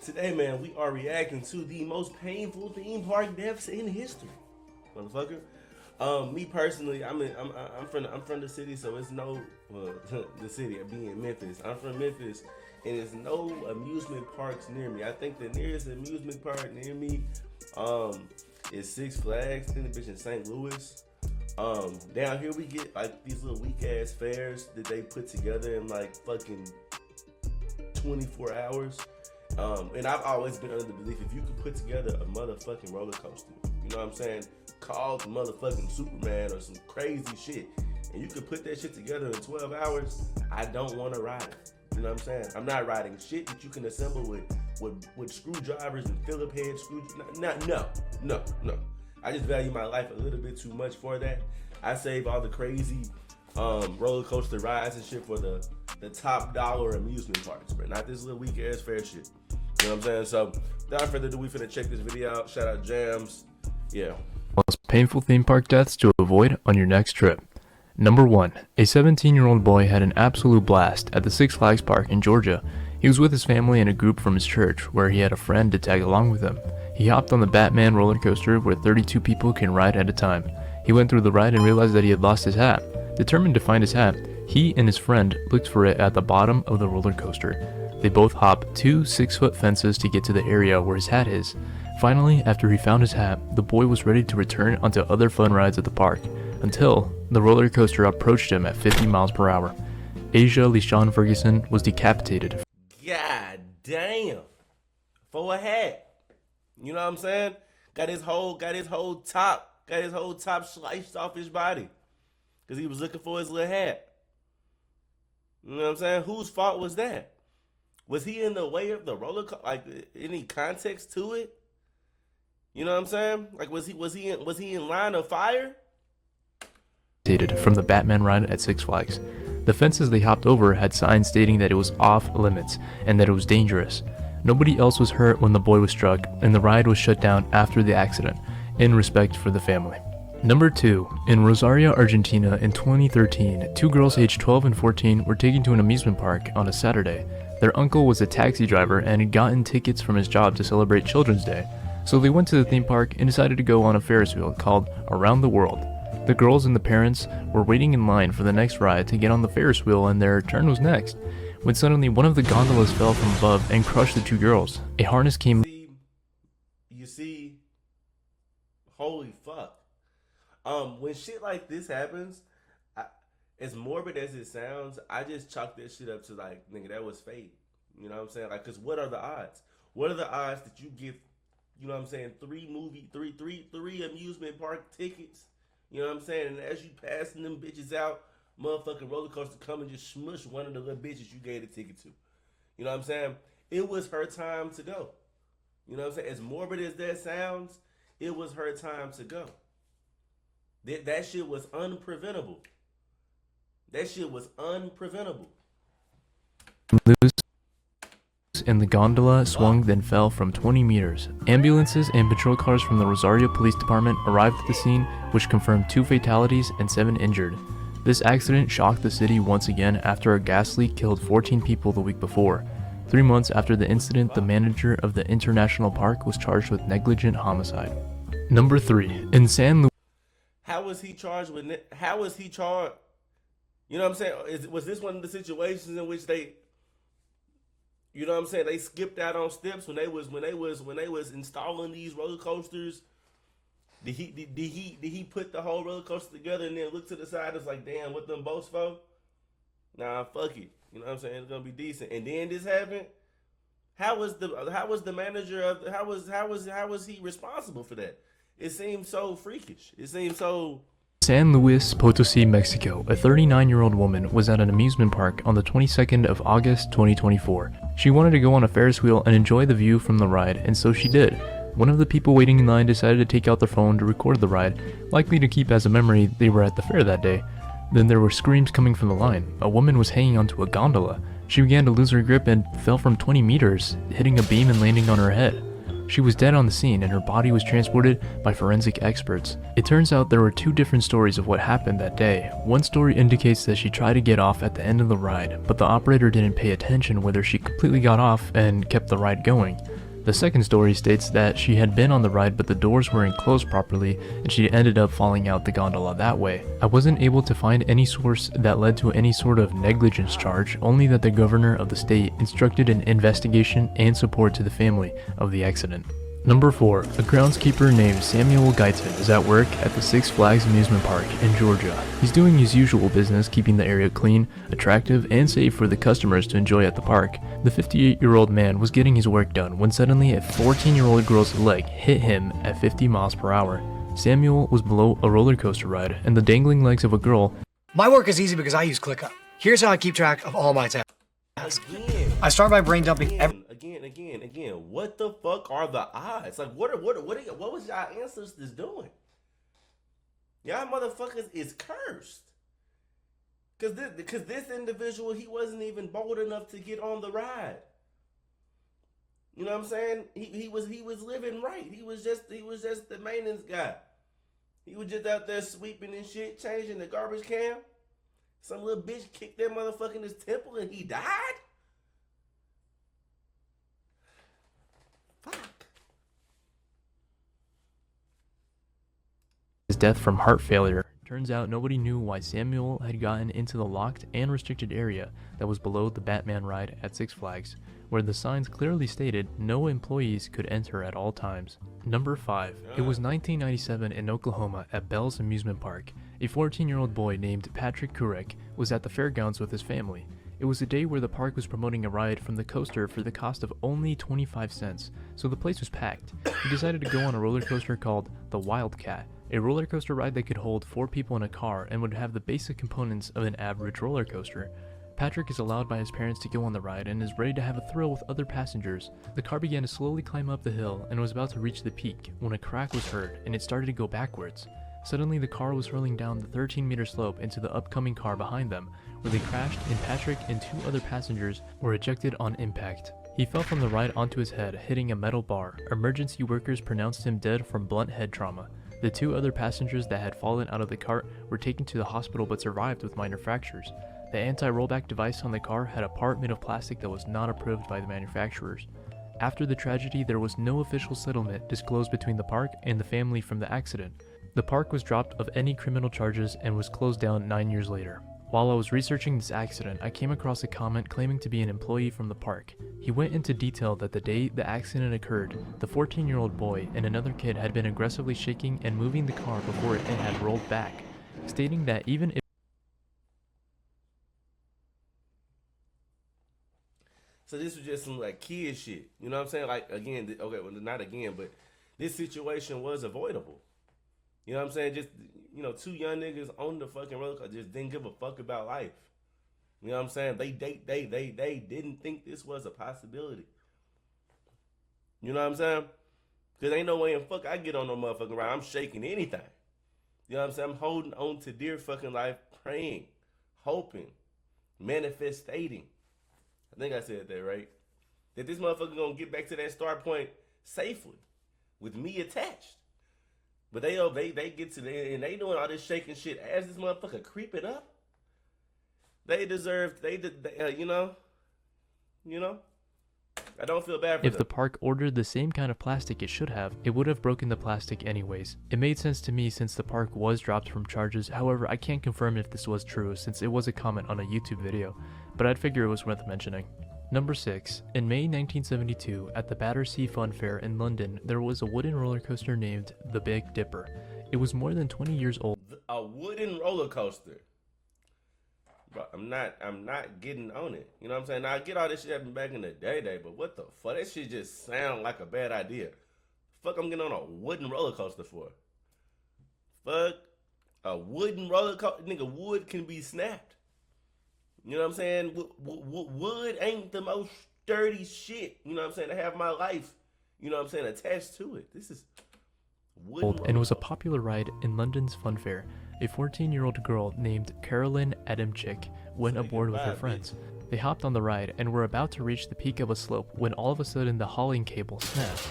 Today, man, we are reacting to the most painful theme park deaths in history, motherfucker. Me personally, I'm from the city, so it's no the city of being Memphis. I'm from Memphis, and there's no amusement parks near me. I think the nearest amusement park near me is Six Flags. I think the bitch in St. Louis. Down here we get like these little weak ass fairs that they put together in like fucking 24 hours. And I've always been under the belief if you could put together a motherfucking roller coaster, you know what I'm saying, called motherfucking Superman or some crazy shit, and you could put that shit together in 12 hours, I don't want to ride it. You know what I'm saying? I'm not riding shit that you can assemble with screwdrivers and Phillip head screws. No. I just value my life a little bit too much for that. I save all the crazy roller coaster rides and shit for the top dollar amusement parks, but not this little weak ass fair shit. You know what I'm saying? So without further ado, we finna check this video out. Shout out Jams. Yeah. Most painful theme park deaths to avoid on your next trip. Number 1. A 17-year-old boy had an absolute blast at the Six Flags park in Georgia. He was with his family and a group from his church where he had a friend to tag along with him. He hopped on the Batman roller coaster where 32 people can ride at a time. He went through the ride and realized that he had lost his hat. Determined to find his hat, he and his friend looked for it at the bottom of the roller coaster. They both hopped 2 6-foot fences to get to the area where his hat is. Finally, after he found his hat, the boy was ready to return onto other fun rides at the park, until the roller coaster approached him at 50 miles per hour. Asia LeSean Ferguson was decapitated. God damn. For a hat. You know what I'm saying? Got his whole top sliced off his body. Because he was looking for his little hat. You know what I'm saying? Whose fault was that? Was he in the way of the roller coaster? Like, any context to it? You know what I'm saying? Like, was he in line of fire? From the Batman ride at Six Flags. The fences they hopped over had signs stating that it was off limits and that it was dangerous. Nobody else was hurt when the boy was struck, and the ride was shut down after the accident, in respect for the family. Number 2. In Rosario, Argentina in 2013, 2 girls aged 12 and 14 were taken to an amusement park on a Saturday. Their uncle was a taxi driver and had gotten tickets from his job to celebrate Children's Day, so they went to the theme park and decided to go on a Ferris wheel called Around the World. The girls and the parents were waiting in line for the next ride to get on the Ferris wheel, and their turn was next, when suddenly one of the gondolas fell from above and crushed the 2 girls. A harness came. You see, holy fuck. When shit like this happens, as morbid as it sounds, I just chalk that shit up to like, nigga, that was fate. You know what I'm saying? Like, cause what are the odds? What are the odds that you get, you know what I'm saying, 3 amusement park tickets? You know what I'm saying? And as you passing them bitches out, motherfucking roller coaster come and just smush one of the little bitches you gave the ticket to. You know what I'm saying? It was her time to go. You know what I'm saying? As morbid as that sounds, it was her time to go. That shit was unpreventable. That shit was unpreventable. Loose, and the gondola swung, then fell from 20 meters. Ambulances and patrol cars from the Rosario Police Department arrived at the scene, which confirmed 2 fatalities and 7 injured. This accident shocked the city once again after a gas leak killed 14 people the week before. 3 months after the incident, the manager of the International Park was charged with negligent homicide. Number 3. In San Luis. How was he charged with? How was he charged? You know what I'm saying? Was this one of the situations in which they, you know what I'm saying, they skipped out on steps when they was installing these roller coasters? Did he put the whole roller coaster together and then look to the side and was like, damn, what them boats for? Nah, fuck it. You know what I'm saying? It's gonna be decent. And then this happened. How was the manager of how was he responsible for that? It seems so freakish. It seems so. San Luis Potosí, Mexico, a 39-year-old woman was at an amusement park on the 22nd of August 2024. She wanted to go on a Ferris wheel and enjoy the view from the ride, and so she did. One of the people waiting in line decided to take out their phone to record the ride, likely to keep as a memory they were at the fair that day. Then there were screams coming from the line. A woman was hanging onto a gondola. She began to lose her grip and fell from 20 meters, hitting a beam and landing on her head. She was dead on the scene, and her body was transported by forensic experts. It turns out there were 2 different stories of what happened that day. One story indicates that she tried to get off at the end of the ride, but the operator didn't pay attention whether she completely got off and kept the ride going. The second story states that she had been on the ride but the doors weren't closed properly and she ended up falling out the gondola that way. I wasn't able to find any source that led to any sort of negligence charge, only that the governor of the state instructed an investigation and support to the family of the accident. Number 4. A groundskeeper named Samuel Guyton is at work at the Six Flags amusement park in Georgia. He's doing his usual business, keeping the area clean, attractive, and safe for the customers to enjoy at the park. The 58-year-old man was getting his work done when suddenly a 14-year-old girl's leg hit him at 50 miles per hour. Samuel was below a roller coaster ride, and the dangling legs of a girl. My work is easy because I use ClickUp. Here's how I keep track of all my tasks. Again. I start by brain dumping Again. What the fuck are the odds? Like, what was y'all ancestors doing? Y'all motherfuckers is cursed. Cause this individual, he wasn't even bold enough to get on the ride. You know what I'm saying? He was living right. He was just the maintenance guy. He was just out there sweeping and shit, changing the garbage can. Some little bitch kicked that motherfucker in his temple and he died? Fuck. His death from heart failure. Turns out nobody knew why Samuel had gotten into the locked and restricted area that was below the Batman ride at Six Flags, where the signs clearly stated no employees could enter at all times. Number 5. It was 1997 in Oklahoma at Bell's Amusement Park. A 14-year-old boy named Patrick Kurek was at the fairgrounds with his family. It was a day where the park was promoting a ride from the coaster for the cost of only 25 cents, so the place was packed. He decided to go on a roller coaster called the Wildcat, a roller coaster ride that could hold 4 people in a car and would have the basic components of an average roller coaster. Patrick is allowed by his parents to go on the ride and is ready to have a thrill with other passengers. The car began to slowly climb up the hill and was about to reach the peak when a crack was heard and it started to go backwards. Suddenly the car was hurling down the 13-meter slope into the upcoming car behind them, where they crashed and Patrick and 2 other passengers were ejected on impact. He fell from the ride onto his head, hitting a metal bar. Emergency workers pronounced him dead from blunt head trauma. The 2 other passengers that had fallen out of the cart were taken to the hospital but survived with minor fractures. The anti-rollback device on the car had a part made of plastic that was not approved by the manufacturers. After the tragedy, there was no official settlement disclosed between the park and the family from the accident. The park was dropped of any criminal charges and was closed down 9 years later. While I was researching this accident, I came across a comment claiming to be an employee from the park. He went into detail that the day the accident occurred, the 14-year-old boy and another kid had been aggressively shaking and moving the car before it had rolled back, stating that even if So this was just some like kid shit. You know what I'm saying? Like again, okay, well not again, but this situation was avoidable. You know what I'm saying? Just, 2 young niggas on the fucking roller coaster just didn't give a fuck about life. You know what I'm saying? They didn't think this was a possibility. You know what I'm saying? Because ain't no way in fuck I get on no motherfucking ride. I'm shaking anything. You know what I'm saying? I'm holding on to dear fucking life, praying, hoping, manifesting. I think I said that right. That this motherfucker gonna get back to that start point safely with me attached. But they get to there and they doing all this shaking shit as this motherfucker creeping up. They deserve, you know. I don't feel bad for if them. the park ordered the same kind of plastic it should have, it would have broken the plastic anyways. It made sense to me since the park was dropped from charges. However, I can't confirm if this was true since it was a comment on a YouTube video, but I'd figure it was worth mentioning. Number 6. In May 1972, at the Battersea Fun Fair in London, there was a wooden roller coaster named the Big Dipper. It was more than 20 years old. A wooden roller coaster. Bro, I'm not getting on it. You know what I'm saying? Now I get all this shit happened back in the day, but what the fuck? That shit just sound like a bad idea. Fuck, I'm getting on a wooden roller coaster for. Fuck, a wooden roller coaster, nigga. Wood can be snapped. You know what I'm saying? Wood ain't the most sturdy shit. You know what I'm saying? To have my life, you know what I'm saying, attached to it. This is wooden. And was a popular ride in London's fun fair. A 14-year-old girl named Carolyn Adamczyk went aboard with her friends. They hopped on the ride and were about to reach the peak of a slope when all of a sudden the hauling cable snapped.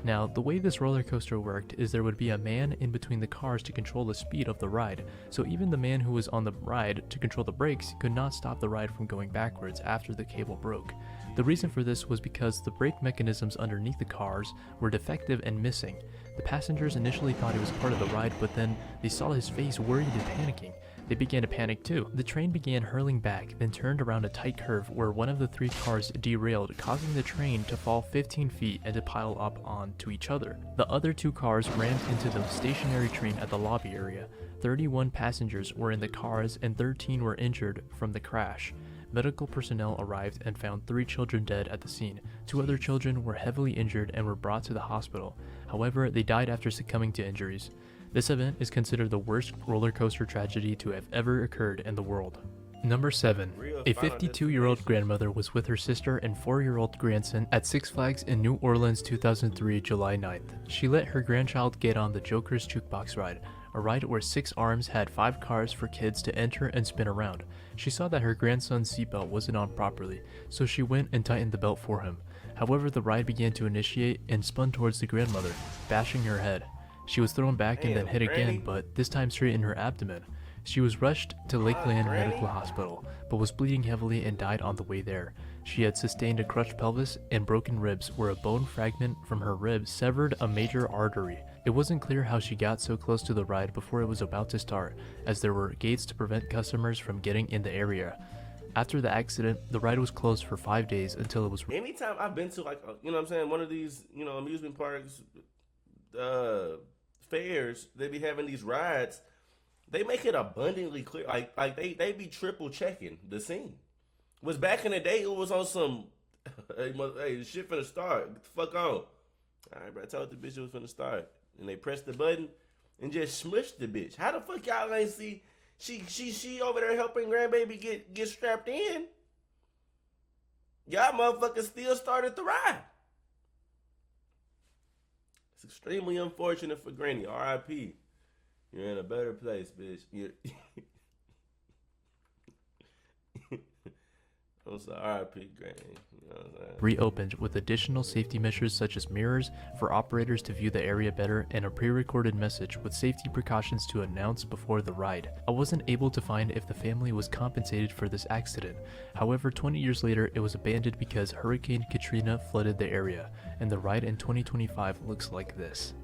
Now, the way this roller coaster worked is there would be a man in between the cars to control the speed of the ride, so even the man who was on the ride to control the brakes could not stop the ride from going backwards after the cable broke. The reason for this was because the brake mechanisms underneath the cars were defective and missing. The passengers initially thought he was part of the ride, but then they saw his face worried and panicking. They began to panic too. The train began hurling back, then turned around a tight curve where one of the 3 cars derailed, causing the train to fall 15 feet and to pile up onto each other. The other 2 cars rammed into the stationary train at the lobby area. 31 passengers were in the cars and 13 were injured from the crash. Medical personnel arrived and found 3 children dead at the scene. 2 other children were heavily injured and were brought to the hospital. However, they died after succumbing to injuries. This event is considered the worst roller coaster tragedy to have ever occurred in the world. Number 7. A 52-year-old grandmother was with her sister and 4-year-old grandson at Six Flags in New Orleans 2003 July 9th. She let her grandchild get on the Joker's Jukebox ride, a ride where 6 arms had 5 cars for kids to enter and spin around. She saw that her grandson's seatbelt wasn't on properly, so she went and tightened the belt for him. However, the ride began to initiate and spun towards the grandmother, bashing her head. She was thrown back and then hit again, but this time straight in her abdomen. She was rushed to Lakeland Medical Hospital, but was bleeding heavily and died on the way there. She had sustained a crushed pelvis and broken ribs where a bone fragment from her rib severed a major artery. It wasn't clear how she got so close to the ride before it was about to start, as there were gates to prevent customers from getting in the area. After the accident, the ride was closed for 5 days until it was... Anytime I've been to, like, you know what I'm saying, one of these, you know, amusement parks, fairs, they be having these rides, they make it abundantly clear, like they be triple checking the scene. Was back in the day, it was on some, hey, shit finna start, get the fuck on. All right, bro, I told the bitch it was finna start. And they pressed the button and just smushed the bitch. How the fuck y'all ain't see, she over there helping grandbaby get strapped in. Y'all motherfuckers still started the ride. It's extremely unfortunate for Granny. R.I.P. You're in a better place, bitch. I'm sorry, R.I.P. Granny. You know what I'm saying? Reopened with additional safety measures such as mirrors for operators to view the area better and a pre-recorded message with safety precautions to announce before the ride. I wasn't able to find if the family was compensated for this accident. However, 20 years later, it was abandoned because Hurricane Katrina flooded the area, and the ride in 2025 looks like this.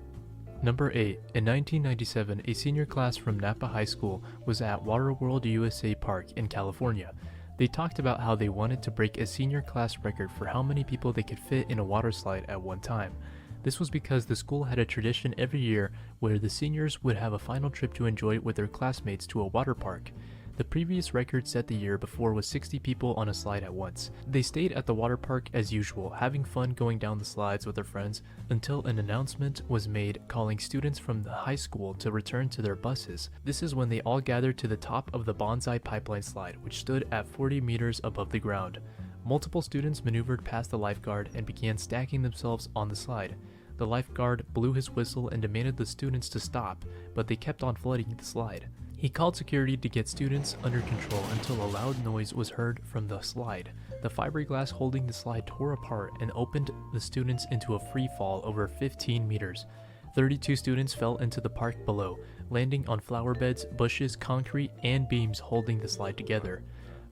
Number 8. In 1997, a senior class from Napa High School was at Waterworld USA Park in California. They talked about how they wanted to break a senior class record for how many people they could fit in a water slide at one time. This was because the school had a tradition every year where the seniors would have a final trip to enjoy with their classmates to a water park. The previous record set the year before was 60 people on a slide at once. They stayed at the water park as usual, having fun going down the slides with their friends until an announcement was made calling students from the high school to return to their buses. This is when they all gathered to the top of the bonsai pipeline slide, which stood at 40 meters above the ground. Multiple students maneuvered past the lifeguard and began stacking themselves on the slide. The lifeguard blew his whistle and demanded the students to stop, but they kept on flooding the slide. He called security to get students under control until a loud noise was heard from the slide. The fiberglass holding the slide tore apart and opened the students into a free fall over 15 meters. 32 students fell into the park below, landing on flower beds, bushes, concrete, and beams holding the slide together.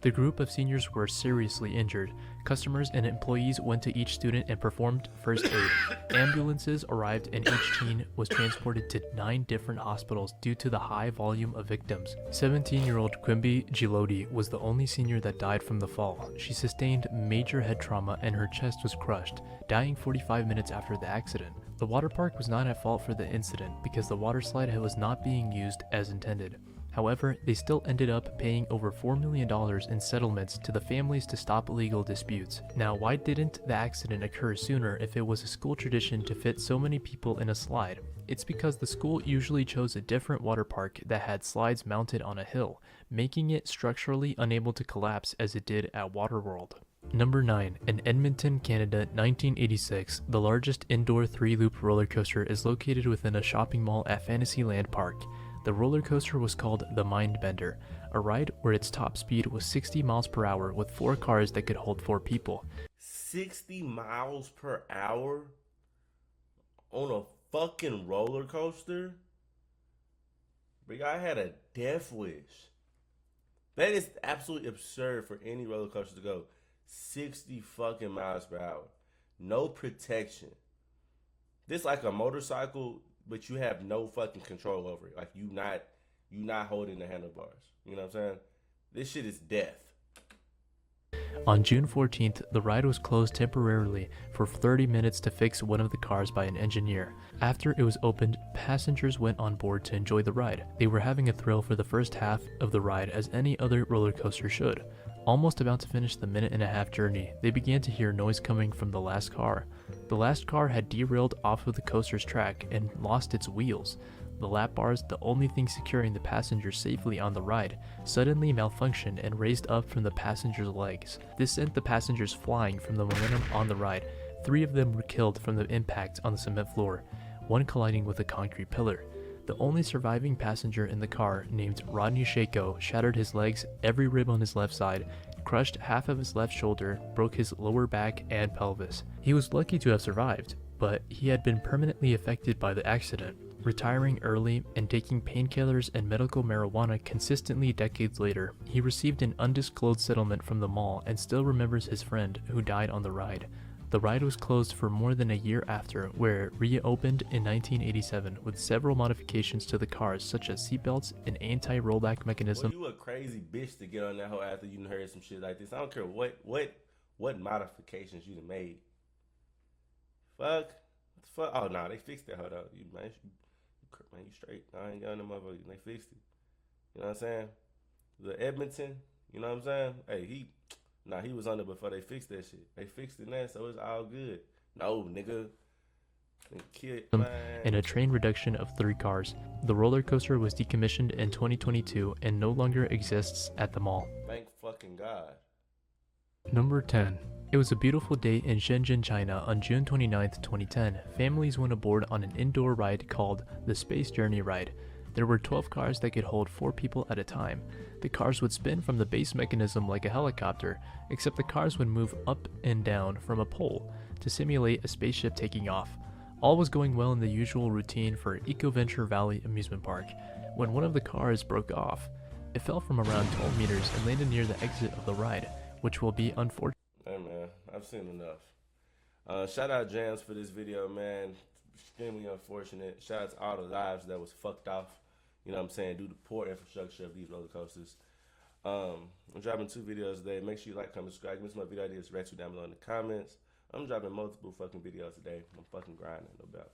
The group of seniors were seriously injured. Customers and employees went to each student and performed first aid. Ambulances arrived and each teen was transported to 9 different hospitals due to the high volume of victims. 17-year-old Quimby Gilodi was the only senior that died from the fall. She sustained major head trauma and her chest was crushed, dying 45 minutes after the accident. The water park was not at fault for the incident because the water slide was not being used as intended. However, they still ended up paying over $4 million in settlements to the families to stop legal disputes. Now, why didn't the accident occur sooner if it was a school tradition to fit so many people in a slide? It's because the school usually chose a different water park that had slides mounted on a hill, making it structurally unable to collapse as it did at Waterworld. Number 9. In Edmonton, Canada, 1986, the largest indoor 3-loop roller coaster is located within a shopping mall at Fantasyland Park. The roller coaster was called the Mindbender, a ride where its top speed was 60 miles per hour with 4 cars that could hold 4 people. 60 miles per hour on a fucking roller coaster? Big, I had a death wish. That is absolutely absurd for any roller coaster to go 60 fucking miles per hour. No protection. This like a motorcycle, but you have no fucking control over it. Like you not holding the handlebars. You know what I'm saying? This shit is death. On June 14th, the ride was closed temporarily for 30 minutes to fix one of the cars by an engineer. After it was opened, passengers went on board to enjoy the ride. They were having a thrill for the first half of the ride as any other roller coaster should. Almost about to finish the minute-and-a-half journey, they began to hear noise coming from the last car. The last car had derailed off of the coaster's track and lost its wheels. The lap bars, the only thing securing the passengers safely on the ride, suddenly malfunctioned and raised up from the passengers' legs. This sent the passengers flying from the momentum on the ride. 3 of them were killed from the impact on the cement floor, one colliding with a concrete pillar. The only surviving passenger in the car, named Rodney Shako, shattered his legs, every rib on his left side, crushed half of his left shoulder, broke his lower back and pelvis. He was lucky to have survived, but he had been permanently affected by the accident, retiring early and taking painkillers and medical marijuana consistently decades later. He received an undisclosed settlement from the mall and still remembers his friend who died on the ride. The ride was closed for more than a year after, where it reopened in 1987 with several modifications to the cars such as seatbelts, an anti-rollback mechanism. Boy, you a crazy bitch to get on that hoe after you heard some shit like this. I don't care what modifications you done made. Fuck. What the fuck? Oh, nah, they fixed that. Hold up. You straight. I ain't got no motherfucker. They fixed it. You know what I'm saying? The Edmonton, you know what I'm saying? Hey, he was on it before they fixed that shit. They fixed it now, so it's all good. No, nigga. Kid, and a train reduction of 3 cars. The roller coaster was decommissioned in 2022 and no longer exists at the mall. Thank fucking God. Number 10. It was a beautiful day in Shenzhen, China on June 29, 2010. Families went aboard on an indoor ride called the Space Journey Ride. There were 12 cars that could hold 4 people at a time. The cars would spin from the base mechanism like a helicopter, except the cars would move up and down from a pole to simulate a spaceship taking off. All was going well in the usual routine for EcoVenture Valley amusement park, when one of the cars broke off. It fell from around 12 meters and landed near the exit of the ride, which will be unfortunate. Hey man, I've seen enough. Shout out Jams for this video, man. Extremely unfortunate. Shout out to all the lives that was fucked off. You know what I'm saying? Due to poor infrastructure of these roller coasters. I'm dropping 2 videos today. Make sure you like, comment, subscribe. Give me some more video ideas. Rate you down below in the comments. I'm dropping multiple fucking videos today. I'm fucking grinding, no doubt.